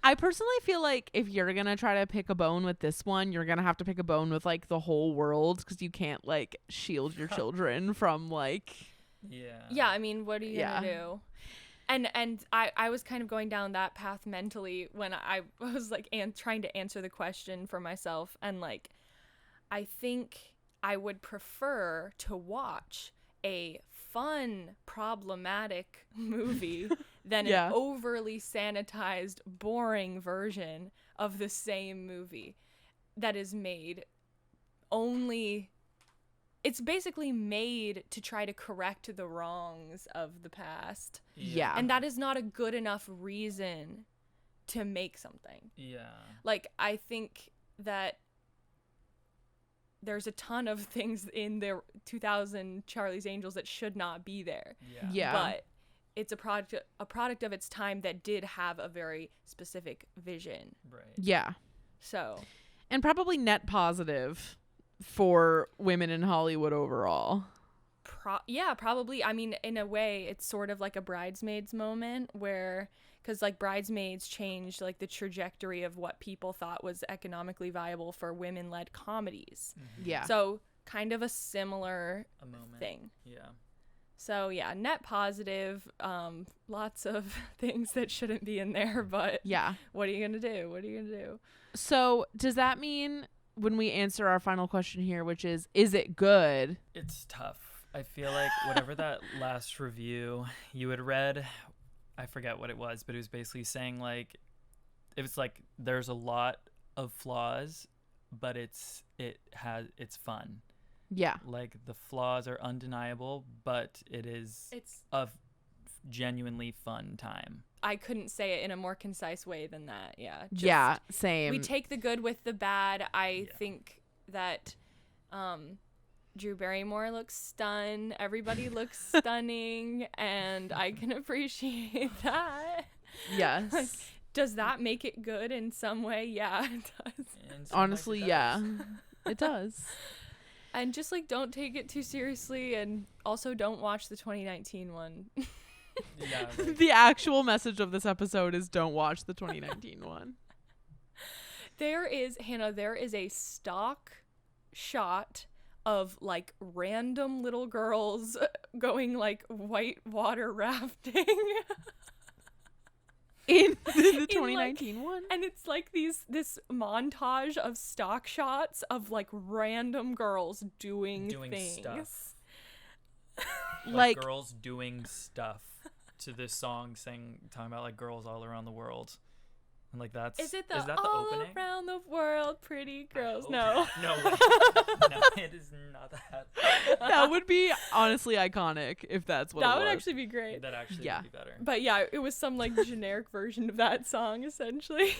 I personally feel like if you're going to try to pick a bone with this one, you're going to have to pick a bone with like the whole world, because you can't like shield your children from like. Yeah, I mean, what are you going to do? And I was kind of going down that path mentally when I was like trying to answer the question for myself. And like, I think I would prefer to watch a fun, problematic movie than an overly sanitized, boring version of the same movie that is made only. It's basically made to try to correct the wrongs of the past. Yeah. And that is not a good enough reason to make something. Yeah. Like, I think that there's a ton of things in the 2000 Charlie's Angels that should not be there. Yeah. But it's a product of its time that did have a very specific vision. Right. Yeah. So. And probably net positive for women in Hollywood overall. Yeah, probably. I mean, in a way, it's sort of like a Bridesmaids moment where, because like Bridesmaids changed like the trajectory of what people thought was economically viable for women-led comedies. Mm-hmm. Yeah. So kind of a similar thing. Yeah. So yeah, net positive. Lots of things that shouldn't be in there, but yeah. What are you gonna do? So does that mean, when we answer our final question here, which is it good? It's tough. I feel like whatever that last review you had read, I forget what it was, but it was basically saying like, it was like there's a lot of flaws, but it's fun. Yeah. Like the flaws are undeniable, but it's a genuinely fun time. I couldn't say it in a more concise way than that. Yeah. Yeah, same. We take the good with the bad. I think that Drew Barrymore looks stunned. Everybody looks stunning, and I can appreciate that. Yes. Like, does that make it good in some way? Yeah, it does. Honestly, yeah. It does. And just like, don't take it too seriously, and also don't watch the 2019 one. Yeah, right. The actual message of this episode is don't watch the 2019 one. There is a stock shot of like random little girls going like white water rafting in the 2019 one, and it's like this montage of stock shots of like random girls doing things. Stuff. like girls doing stuff to this song talking about like girls all around the world. And like Is that the all opening? Around the world, pretty girls? No. No way. No, it is not that. That would be honestly iconic if that's what that it was. would actually be great. That actually would be better. But yeah, it was some like generic version of that song essentially.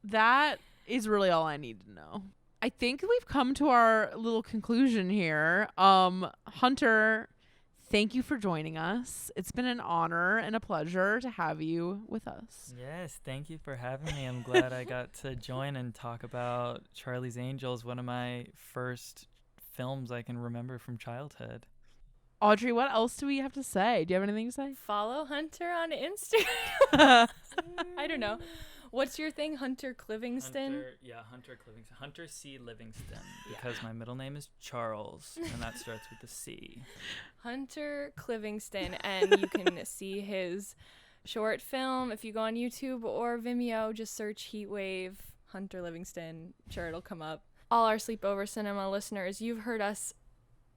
That is really all I need to know. I think we've come to our little conclusion here. Hunter, thank you for joining us. It's been an honor and a pleasure to have you with us. Yes, thank you for having me. I'm glad I got to join and talk about Charlie's Angels, one of my first films I can remember from childhood. Audrey, what else do we have to say? Do you have anything to say? Follow Hunter on Instagram. I don't know. What's your thing, Hunter Livingston? Hunter Livingston. Hunter C. Livingston, because my middle name is Charles, and that starts with a C. Hunter Livingston, and you can see his short film if you go on YouTube or Vimeo. Just search HEATWAVE, Hunter Livingston. Sure, it'll come up. All our Sleepover Cinema listeners, you've heard us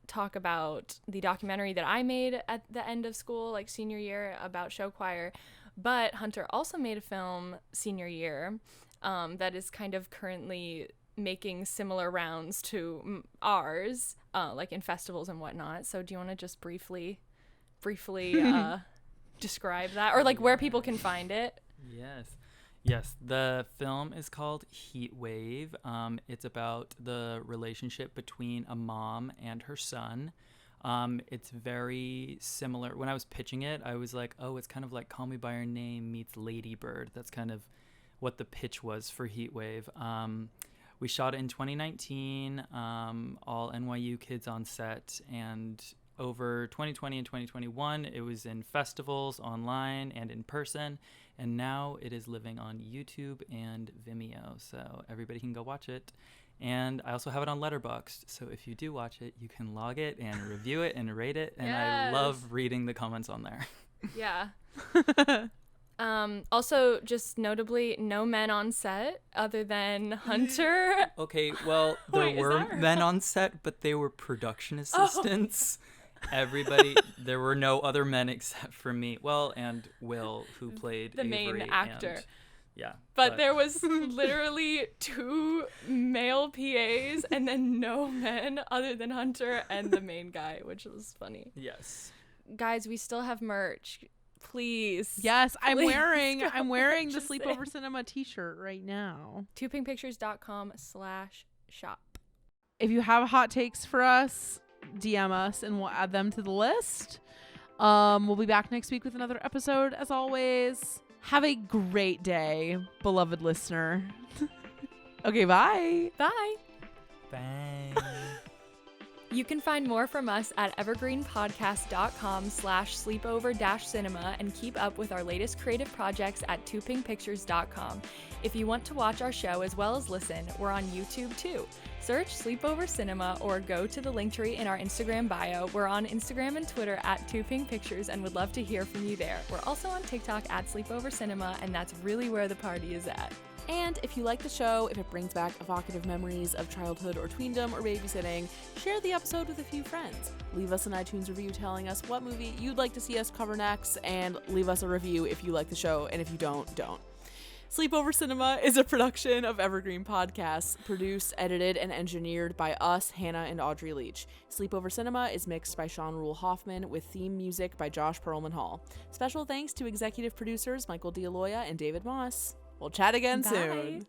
talk about the documentary that I made at the end of school, like senior year, about show choir. But Hunter also made a film senior year that is kind of currently making similar rounds to ours, like in festivals and whatnot. So do you want to just briefly describe that, or like where people can find it? Yes, the film is called HEATWAVE. It's about the relationship between a mom and her son. It's very similar. When I was pitching it, I was like, oh, it's kind of like Call Me By Your Name meets Lady Bird. That's kind of what the pitch was for HEATWAVE. We shot it in 2019, all NYU kids on set, and over 2020 and 2021. It was in festivals, online, and in person. And now it is living on YouTube and Vimeo. So everybody can go watch it. And I also have it on Letterboxd. So if you do watch it, you can log it and review it and rate it. And I love reading the comments on there. Yeah. Also, just notably, no men on set other than Hunter. Okay, well, there were men on set, but they were production assistants. Everybody, there were no other men except for me. Well, and Will, who played the Avery main actor. And, yeah. But there was literally 2 male PAs and then no men other than Hunter and the main guy, which was funny. Yes. Guys, we still have merch. Please. Yes, I'm Please wearing go the purchase Sleepover it. Cinema t-shirt right now. toopinkpictures.com/shop. If you have hot takes for us, DM us and we'll add them to the list. We'll be back next week with another episode as always. Have a great day, beloved listener. Okay, bye. Bye. Bye. You can find more from us at evergreenpodcast.com/sleepover-cinema and keep up with our latest creative projects at toopinkpictures.com. If you want to watch our show as well as listen, we're on YouTube too. Search Sleepover Cinema or go to the linktree in our Instagram bio. We're on Instagram and Twitter at toopinkpictures and would love to hear from you there. We're also on TikTok at Sleepover Cinema, and that's really where the party is at. And if you like the show, if it brings back evocative memories of childhood or tweendom or babysitting, share the episode with a few friends. Leave us an iTunes review telling us what movie you'd like to see us cover next, and leave us a review if you like the show, and if you don't. Sleepover Cinema is a production of Evergreen Podcasts, produced, edited, and engineered by us, Hannah and Audrey Leach. Sleepover Cinema is mixed by Sean Rule Hoffman with theme music by Josh Perlman Hall. Special thanks to executive producers Michael D'Aloia and David Moss. We'll chat again soon.